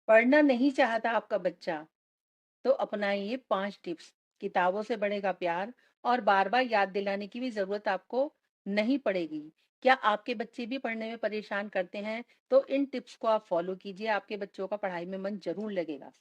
पढ़ना नहीं चाहता आपका बच्चा, तो अपनाइए 5 टिप्स। किताबों से बढ़ेगा प्यार और बार-बार याद दिलाने की भी ज़रूरत आपको नहीं पड़ेगी। क्या आपके बच्चे भी पढ़ने में परेशान करते हैं? तो इन टिप्स को आप फ़ॉलो कीजिए, आपके बच्चों का पढ़ाई में मन ज़रूर लगेगा।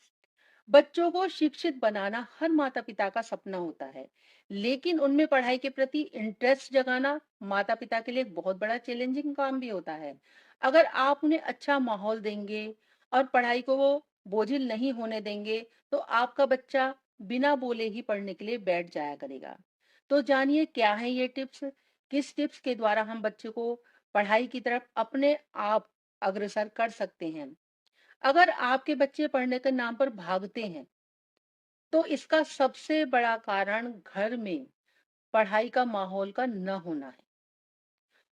बच्चों को शिक्षित बनाना हर माता-पिता का सपना होता है, लेकिन उनमें पढ़ाई के प्रति इंटरेस्ट जगाना माता-पिता के लिए एक बहुत बड़ा चैलेंजिंग काम भी होता है। अगर आप उन्हें अच्छा माहौल देंगे और पढ़ाई को वो बोझिल नहीं होने देंगे, तो आपका बच्चा बिना बोले ही पढ़ने के लिए बैठ जाया करेगा। तो जानिए क्या है ये टिप्स, किस टिप्स के द्वारा हम बच्चे को पढ़ाई की तरफ अपने आप अग्रसर कर सकते हैं। अगर आपके बच्चे पढ़ने के नाम पर भागते हैं, तो इसका सबसे बड़ा कारण घर में पढ़ाई का माहौल का न होना है।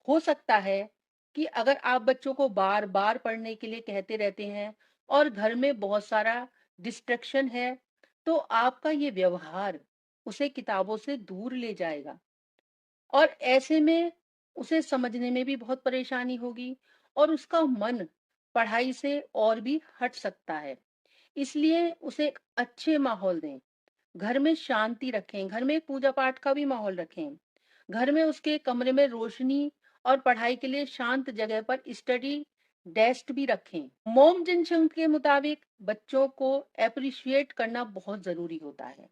हो सकता है कि अगर आप बच्चों को बार-बार पढ़ने के लिए कहते रहते हैं और घर में बहुत सारा डिस्ट्रैक्शन है, तो आपका ये व्यवहार उसे किताबों से दूर ले जाएगा और ऐसे में उसे समझने में भी बहुत परेशानी होगी और उसका मन पढ़ाई से और भी हट सकता है। इसलिए उसे एक अच्छे माहौल दें। घर में शांति रखें, घर में एक पूजा पाठ का भी माहौल रखें। घर में उसके कमरे में रोशनी और पढ़ाई के लिए शांत जगह पर स्टडी डेस्क भी रखें। मोम जनसंघ के मुताबिक बच्चों को एप्रिशिएट करना बहुत जरूरी होता है।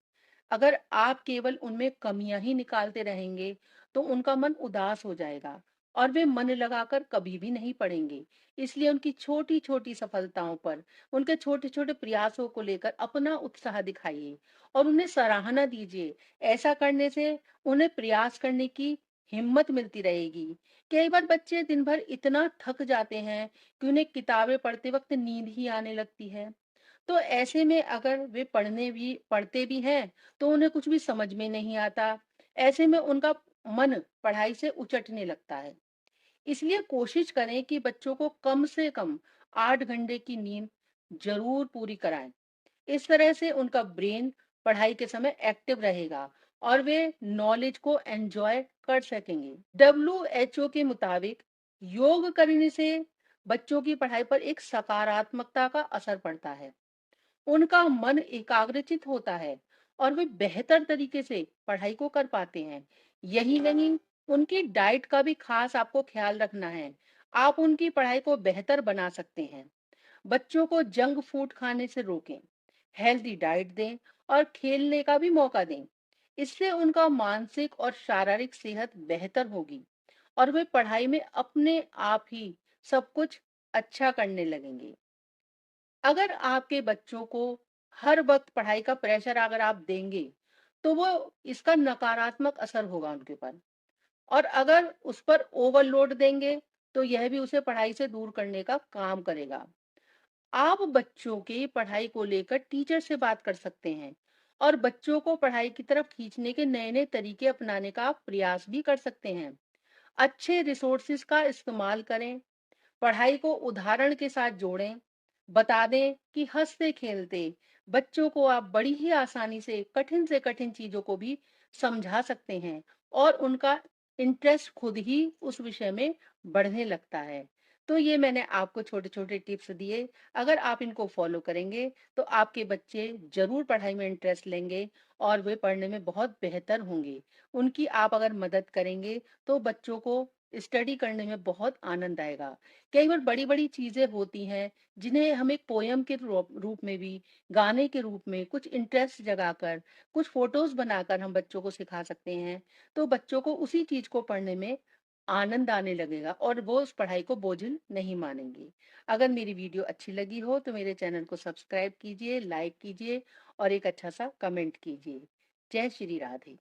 अगर आप केवल उनमें कमियां ही निकालते रहेंगे, तो उनका मन उदास हो जाएगा और वे मन लगाकर कभी भी नहीं पढ़ेंगे। इसलिए उनकी छोटी-छोटी सफलताओं पर, उनके छोटे-छोटे प्रयासों को लेकर अपना उत्साह दिखाइए और उन्हें सराहना दीजिए। ऐसा करने से उन्हें प्रयास करने की हिम्मत मिलती रहेगी। कई बार बच्चे दिन भर इतना थक जाते हैं कि उन्हें किताबें पढ़ते वक्त नींद ही आने लगती है। तो ऐसे में अगर वे पढ़ते भी हैं, तो उन्हें कुछ भी समझ में नहीं आता। ऐसे में उनका मन पढ़ाई से उचटने लगता है। इसलिए कोशिश करें कि बच्चों को कम से कम 8 घंटे की नींद ज़रूर पूरी कराएँ। इस तरह से उनका ब्रेन पढ़ाई के समय एक्टिव रहेगा और वे नॉलेज को एंजॉय कर सकेंगे। डब्ल्यूएचओ के मुताबिक योग करने से बच्चों की पढ़ाई पर एक सकारात्मकता का असर पड़ता है। उनका मन एकाग्रचित होता है और वे बेहतर तरीके से पढ़ाई को कर पाते हैं। यही नहीं, उनकी डाइट का भी खास आपको ख्याल रखना है। आप उनकी पढ़ाई को बेहतर बना सकते हैं। बच्चों को जंक फूड खाने से रोकें, हेल्दी डाइट दें और खेलने का भी मौका दें। इससे उनका मानसिक और शारीरिक सेहत बेहतर होगी और वे पढ़ाई में अपने आप ही सब कुछ अच्छा करने लगेंगे। अगर आपके बच्चों को हर वक्त पढ़ाई का प्रेशर अगर आप देंगे, तो वो इसका नकारात्मक असर होगा उनके ऊपर। और अगर उस पर ओवरलोड देंगे, तो यह भी उसे पढ़ाई से दूर करने का काम करेगा। आप बच्चों की पढ़ाई को लेकर टीचर से बात कर सकते हैं और बच्चों को पढ़ाई की तरफ खींचने के नए-नए तरीके अपनाने का आप प्रयास भी कर सकते हैं। अच्छे रिसोर्सेज का इस्तेमाल करें, पढ़ाई को उदाहरण के साथ जोड़ें, बता दें कि हंसते-खेलते बच्चों को आप बड़ी ही आसानी से कठिन चीजों को भी समझा सकते हैं और उनका इंटरेस्ट खुद ही उस विषय में बढ़ने लगता है। तो ये मैंने आपको छोटे-छोटे टिप्स दिए। अगर आप इनको फॉलो करेंगे, तो आपके बच्चे ज़रूर पढ़ाई में इंटरेस्ट लेंगे और वे पढ़ने में बहुत बेहतर होंगे। उनकी आप अगर मदद करेंगे, तो बच्चों को स्टडी करने में बहुत आनंद आएगा। कई बार बड़ी-बड़ी चीज़ें होती हैं, जिन्हें हम एक पोएम के रूप में भी, गाने के रूप में कुछ इंटरेस्ट जगाकर, कुछ फ़ोटोज़ बनाकर हम बच्चों को सिखा सकते हैं। तो बच्चों को उसी चीज़ को पढ़ने में आनंद आने लगेगा और वो उस पढ़ाई को बोझिल नहीं मानेंगे। अगर मेरी वीडियो अच्छी लगी हो, तो मेरे चैनल को सब्सक्राइब कीजिए, लाइक कीजिए और एक अच्छा-सा कमेंट कीजिए। जय श्री राधे।